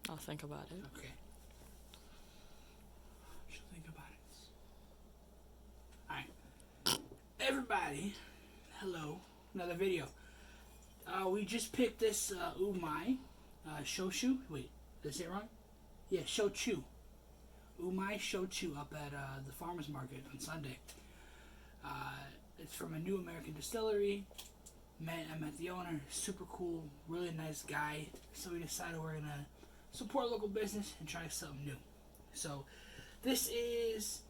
I'll think about it. Okay. She'll think about it. Alright. Everybody, hello. Another video. We just picked this Umai Shochu. Wait, did I say it wrong? Yeah, Shochu. Umai Shochu up at the farmer's market on Sunday. It's from a new American distillery. I met the owner, super cool, really nice guy. So we decided we're gonna support local business and try something new. So this is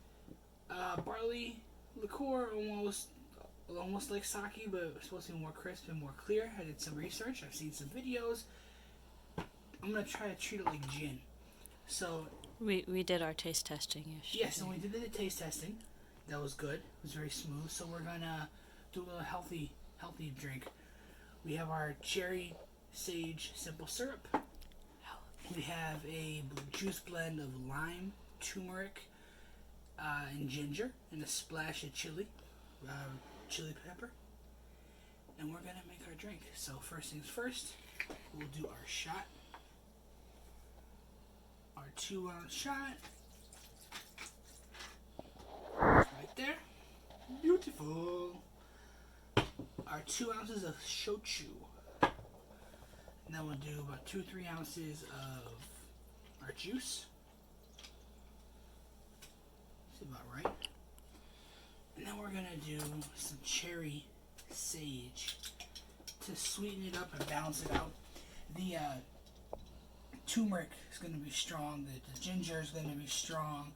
barley liqueur, almost like sake, but it's supposed to be more crisp and more clear. I did some research. I've seen some videos. I'm gonna try to treat it like gin. So we did our taste testing yesterday. yes, and we did the taste testing. That was good. It was very smooth. So we're gonna do a little healthy drink. We have our cherry sage simple syrup. We have a juice blend of lime, turmeric, and ginger, and a splash of chili pepper. And we're gonna make our drink. So first things first, we'll do our shot. Our 2-ounce shot. Right there. Beautiful. Our 2 ounces of shochu. And then we'll do about 2-3 ounces of our juice. That's about right. And then we're gonna do some cherry sage to sweeten it up and balance it out. The turmeric is gonna be strong. The ginger is gonna be strong.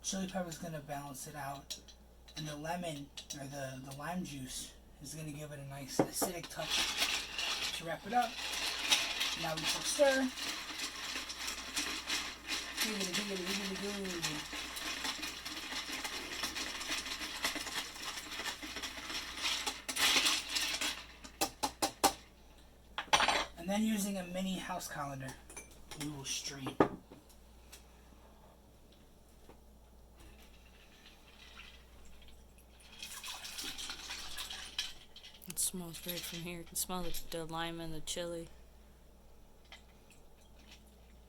Chili pepper is gonna balance it out, and the lemon or the lime juice is gonna give it a nice acidic touch. To wrap it up, now we can stir. And then using a mini house colander, we will strain. It smells great from here. You can smell the lime and the chili.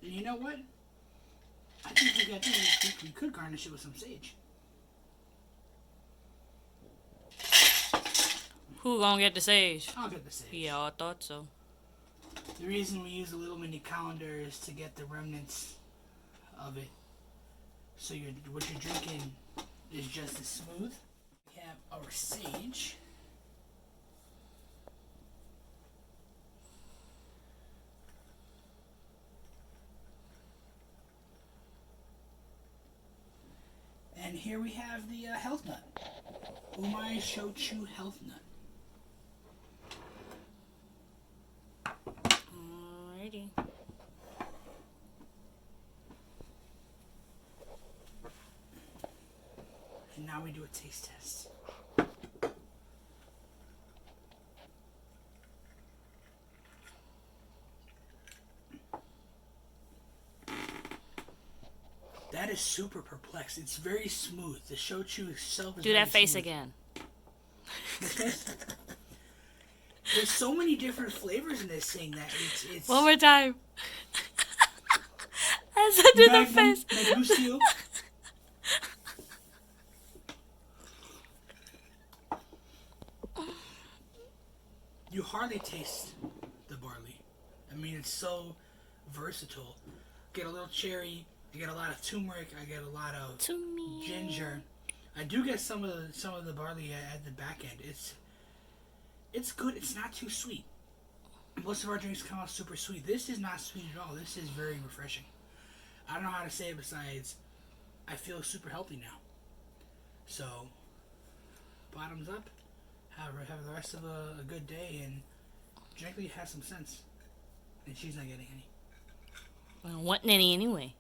And you know what? I think we could garnish it with some sage. Who gonna get the sage? I'll get the sage. Yeah, I thought so. The reason we use a little mini colander is to get the remnants of it. So what you're drinking is just as smooth. We have our sage. And here we have the health nut. Umai Shochu health nut. Alrighty. And now we do a taste test. That is super perplexed. It's very smooth. The shochu itself is Do that face smooth. again. There's so many different flavors in this thing that it's One more time. As I do the face. Negusio. You hardly taste the barley. I mean, it's so versatile. Get a little cherry. I get a lot of turmeric. I get a lot of ginger. I do get some of the barley at the back end. It's good. It's not too sweet. Most of our drinks come out super sweet. This is not sweet at all. This is very refreshing. I don't know how to say it besides I feel super healthy now. So, bottoms up. Have the rest of a good day, and Jackie has some sense. And she's not getting any. I don't want any anyway.